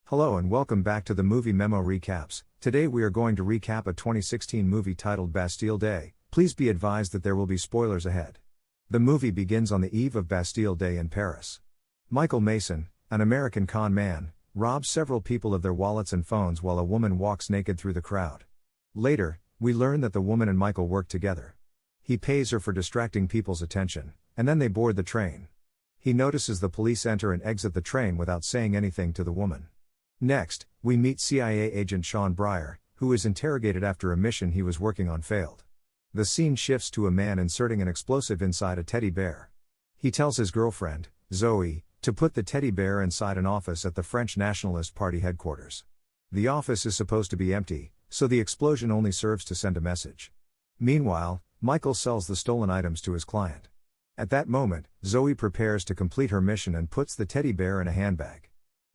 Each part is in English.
Hello and welcome back to the Movie Memo Recaps. Today we are going to recap a 2016 movie titled Bastille Day. Please be advised that there will be spoilers ahead. The movie begins on the eve of Bastille Day in Paris. Michael Mason, an American con man, robs several people of their wallets and phones while a woman walks naked through the crowd. Later, we learn that the woman and Michael work together. He pays her for distracting people's attention, and then they board the train. He notices the police enter and exit the train without saying anything to the woman. Next, we meet CIA agent Sean Breyer, who is interrogated after a mission he was working on failed. The scene shifts to a man inserting an explosive inside a teddy bear. He tells his girlfriend, Zoe, to put the teddy bear inside an office at the French Nationalist Party headquarters. The office is supposed to be empty, so the explosion only serves to send a message. Meanwhile, Michael sells the stolen items to his client. At that moment, Zoe prepares to complete her mission and puts the teddy bear in a handbag.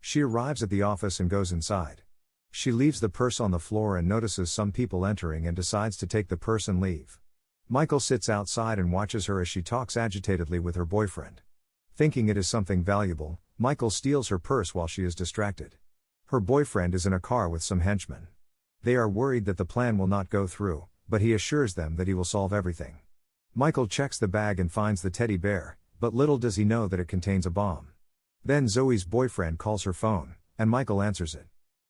She arrives at the office and goes inside. She leaves the purse on the floor and notices some people entering and decides to take the purse and leave. Michael sits outside and watches her as she talks agitatedly with her boyfriend. Thinking it is something valuable, Michael steals her purse while she is distracted. Her boyfriend is in a car with some henchmen. They are worried that the plan will not go through, but he assures them that he will solve everything. Michael checks the bag and finds the teddy bear, but little does he know that it contains a bomb. Then Zoe's boyfriend calls her phone, and Michael answers it.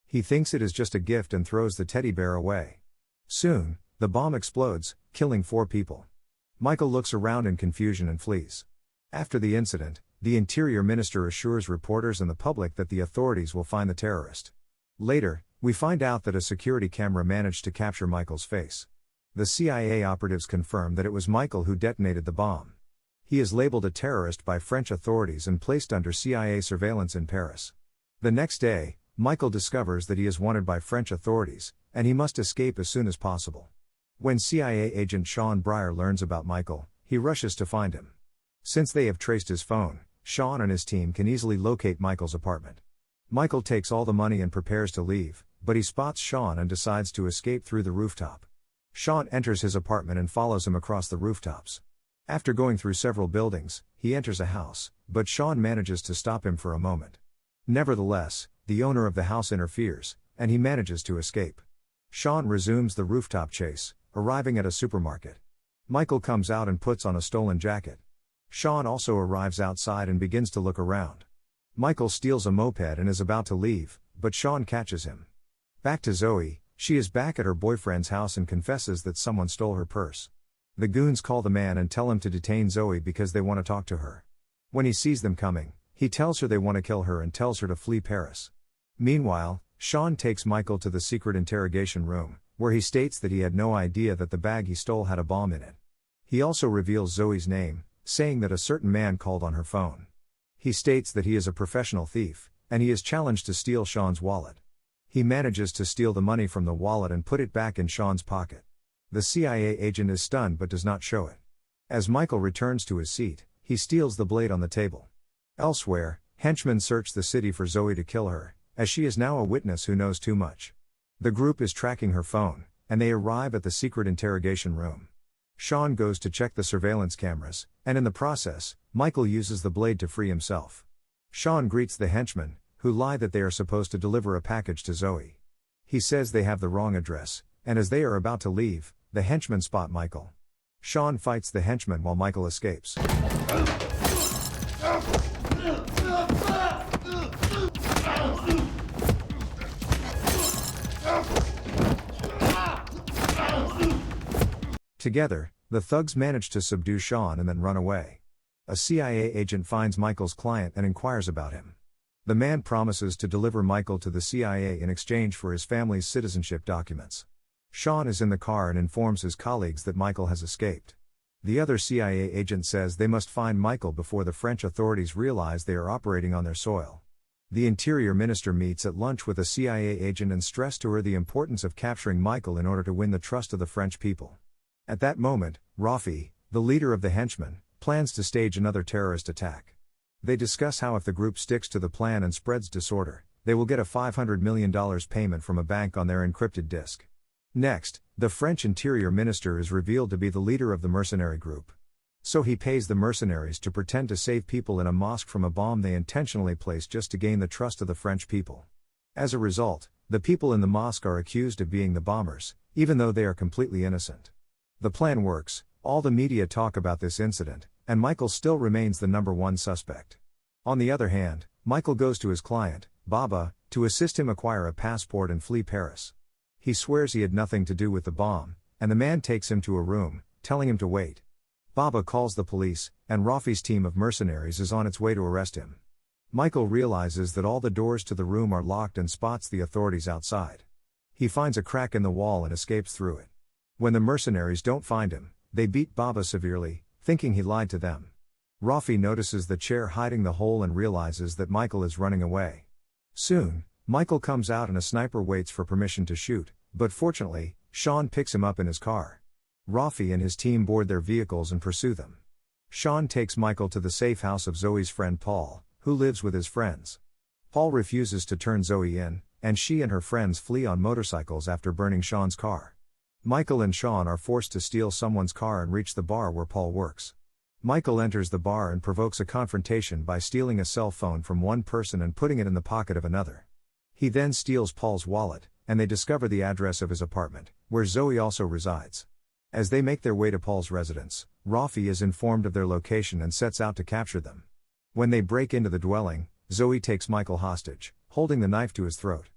He thinks it is just a gift and throws the teddy bear away. Soon, the bomb explodes, killing 4 people. Michael looks around in confusion and flees. After the incident, the Interior Minister assures reporters and the public that the authorities will find the terrorist. Later, we find out that a security camera managed to capture Michael's face. The CIA operatives confirm that it was Michael who detonated the bomb. He is labeled a terrorist by French authorities and placed under CIA surveillance in Paris. The next day, Michael discovers that he is wanted by French authorities, and he must escape as soon as possible. When CIA agent Sean Breyer learns about Michael, he rushes to find him. Since they have traced his phone, Sean and his team can easily locate Michael's apartment. Michael takes all the money and prepares to leave, but he spots Sean and decides to escape through the rooftop. Sean enters his apartment and follows him across the rooftops. After going through several buildings, he enters a house, but Sean manages to stop him for a moment. Nevertheless, the owner of the house interferes, and he manages to escape. Sean resumes the rooftop chase, arriving at a supermarket. Michael comes out and puts on a stolen jacket. Sean also arrives outside and begins to look around. Michael steals a moped and is about to leave, but Sean catches him. Back to Zoe, she is back at her boyfriend's house and confesses that someone stole her purse. The goons call the man and tell him to detain Zoe because they want to talk to her. When he sees them coming, he tells her they want to kill her and tells her to flee Paris. Meanwhile, Sean takes Michael to the secret interrogation room, where he states that he had no idea that the bag he stole had a bomb in it. He also reveals Zoe's name, saying that a certain man called on her phone. He states that he is a professional thief, and he is challenged to steal Sean's wallet. He manages to steal the money from the wallet and put it back in Sean's pocket. The CIA agent is stunned but does not show it. As Michael returns to his seat, he steals the blade on the table. Elsewhere, henchmen search the city for Zoe to kill her, as she is now a witness who knows too much. The group is tracking her phone, and they arrive at the secret interrogation room. Sean goes to check the surveillance cameras, and in the process, Michael uses the blade to free himself. Sean greets the henchmen, who lie that they are supposed to deliver a package to Zoe. He says they have the wrong address, and as they are about to leave, the henchmen spot Michael. Sean fights the henchmen while Michael escapes. Together, the thugs manage to subdue Sean and then run away. A CIA agent finds Michael's client and inquires about him. The man promises to deliver Michael to the CIA in exchange for his family's citizenship documents. Sean is in the car and informs his colleagues that Michael has escaped. The other CIA agent says they must find Michael before the French authorities realize they are operating on their soil. The Interior Minister meets at lunch with a CIA agent and stressed to her the importance of capturing Michael in order to win the trust of the French people. At that moment, Rafi, the leader of the henchmen, plans to stage another terrorist attack. They discuss how if the group sticks to the plan and spreads disorder, they will get a $500 million payment from a bank on their encrypted disk. Next, the French Interior Minister is revealed to be the leader of the mercenary group. So he pays the mercenaries to pretend to save people in a mosque from a bomb they intentionally placed just to gain the trust of the French people. As a result, the people in the mosque are accused of being the bombers, even though they are completely innocent. The plan works, all the media talk about this incident, and Michael still remains the number one suspect. On the other hand, Michael goes to his client, Baba, to assist him acquire a passport and flee Paris. He swears he had nothing to do with the bomb, and the man takes him to a room, telling him to wait. Baba calls the police, and Rafi's team of mercenaries is on its way to arrest him. Michael realizes that all the doors to the room are locked and spots the authorities outside. He finds a crack in the wall and escapes through it. When the mercenaries don't find him, they beat Baba severely, thinking he lied to them. Rafi notices the chair hiding the hole and realizes that Michael is running away. Soon, Michael comes out and a sniper waits for permission to shoot, but fortunately, Sean picks him up in his car. Rafi and his team board their vehicles and pursue them. Sean takes Michael to the safe house of Zoe's friend Paul, who lives with his friends. Paul refuses to turn Zoe in, and she and her friends flee on motorcycles after burning Sean's car. Michael and Sean are forced to steal someone's car and reach the bar where Paul works. Michael enters the bar and provokes a confrontation by stealing a cell phone from one person and putting it in the pocket of another. He then steals Paul's wallet, and they discover the address of his apartment, where Zoe also resides. As they make their way to Paul's residence, Rafi is informed of their location and sets out to capture them. When they break into the dwelling, Zoe takes Michael hostage, holding the knife to his throat.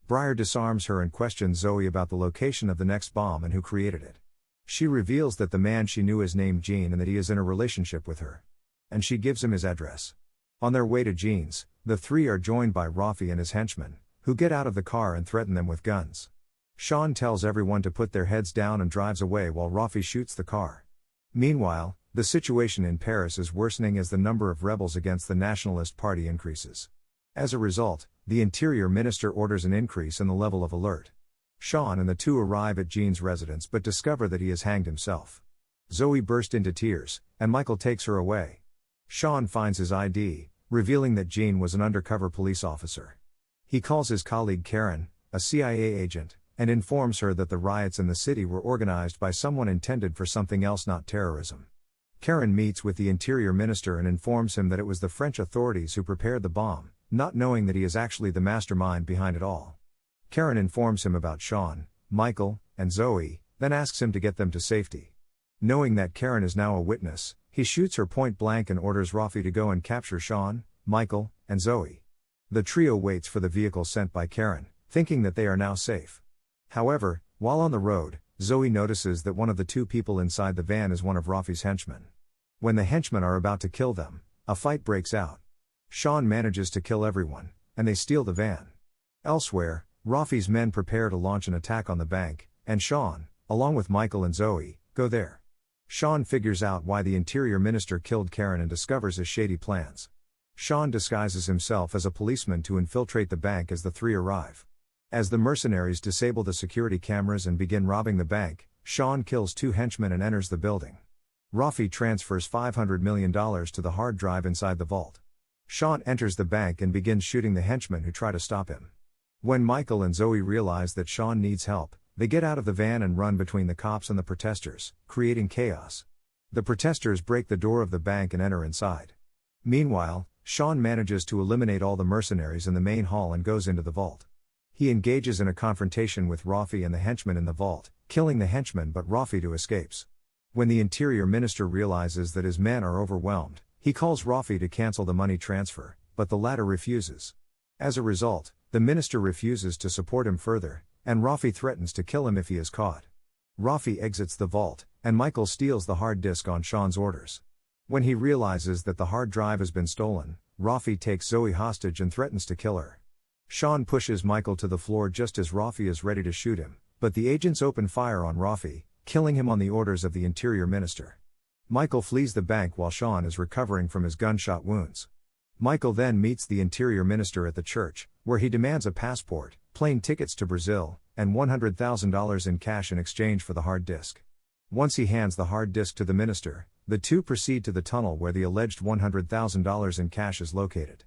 Breyer disarms her and questions Zoe about the location of the next bomb and who created it. She reveals that the man she knew is named Gene and that he is in a relationship with her. And she gives him his address. On their way to Gene's, the three are joined by Rafi and his henchmen, who get out of the car and threaten them with guns. Sean tells everyone to put their heads down and drives away while Rafi shoots the car. Meanwhile, the situation in Paris is worsening as the number of rebels against the Nationalist Party increases. As a result, the Interior Minister orders an increase in the level of alert. Sean and the two arrive at Gene's residence but discover that he has hanged himself. Zoe bursts into tears, and Michael takes her away. Sean finds his ID, revealing that Gene was an undercover police officer. He calls his colleague Karen, a CIA agent, and informs her that the riots in the city were organized by someone intended for something else, not terrorism. Karen meets with the Interior Minister and informs him that it was the French authorities who prepared the bomb, not knowing that he is actually the mastermind behind it all. Karen informs him about Sean, Michael, and Zoe, then asks him to get them to safety. Knowing that Karen is now a witness, he shoots her point blank and orders Rafi to go and capture Sean, Michael, and Zoe. The trio waits for the vehicle sent by Karen, thinking that they are now safe. However, while on the road, Zoe notices that one of the two people inside the van is one of Rafi's henchmen. When the henchmen are about to kill them, a fight breaks out. Sean manages to kill everyone, and they steal the van. Elsewhere, Rafi's men prepare to launch an attack on the bank, and Sean, along with Michael and Zoe, go there. Sean figures out why the Interior Minister killed Karen and discovers his shady plans. Sean disguises himself as a policeman to infiltrate the bank as the three arrive. As the mercenaries disable the security cameras and begin robbing the bank, Sean kills two henchmen and enters the building. Rafi transfers $500 million to the hard drive inside the vault. Sean enters the bank and begins shooting the henchmen who try to stop him. When Michael and Zoe realize that Sean needs help, they get out of the van and run between the cops and the protesters, creating chaos. The protesters break the door of the bank and enter inside. Meanwhile, Sean manages to eliminate all the mercenaries in the main hall and goes into the vault. He engages in a confrontation with Rafi and the henchmen in the vault, killing the henchmen but Rafi escapes. When the Interior Minister realizes that his men are overwhelmed, he calls Rafi to cancel the money transfer, but the latter refuses. As a result, the minister refuses to support him further, and Rafi threatens to kill him if he is caught. Rafi exits the vault, and Michael steals the hard disk on Sean's orders. When he realizes that the hard drive has been stolen, Rafi takes Zoe hostage and threatens to kill her. Sean pushes Michael to the floor just as Rafi is ready to shoot him, but the agents open fire on Rafi, killing him on the orders of the Interior Minister. Michael flees the bank while Sean is recovering from his gunshot wounds. Michael then meets the Interior Minister at the church, where he demands a passport, plane tickets to Brazil, and $100,000 in cash in exchange for the hard disk. Once he hands the hard disk to the minister, the two proceed to the tunnel where the alleged $100,000 in cash is located.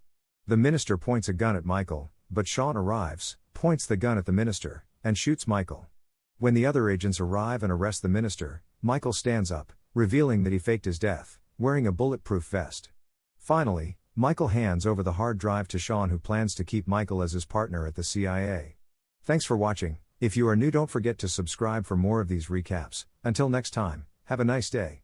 The minister points a gun at Michael, but Sean arrives, points the gun at the minister, and shoots Michael. When the other agents arrive and arrest the minister, Michael stands up, revealing that he faked his death, wearing a bulletproof vest. Finally, Michael hands over the hard drive to Sean, who plans to keep Michael as his partner at the CIA. Thanks for watching. If you are new, don't forget to subscribe for more of these recaps. Until next time, have a nice day.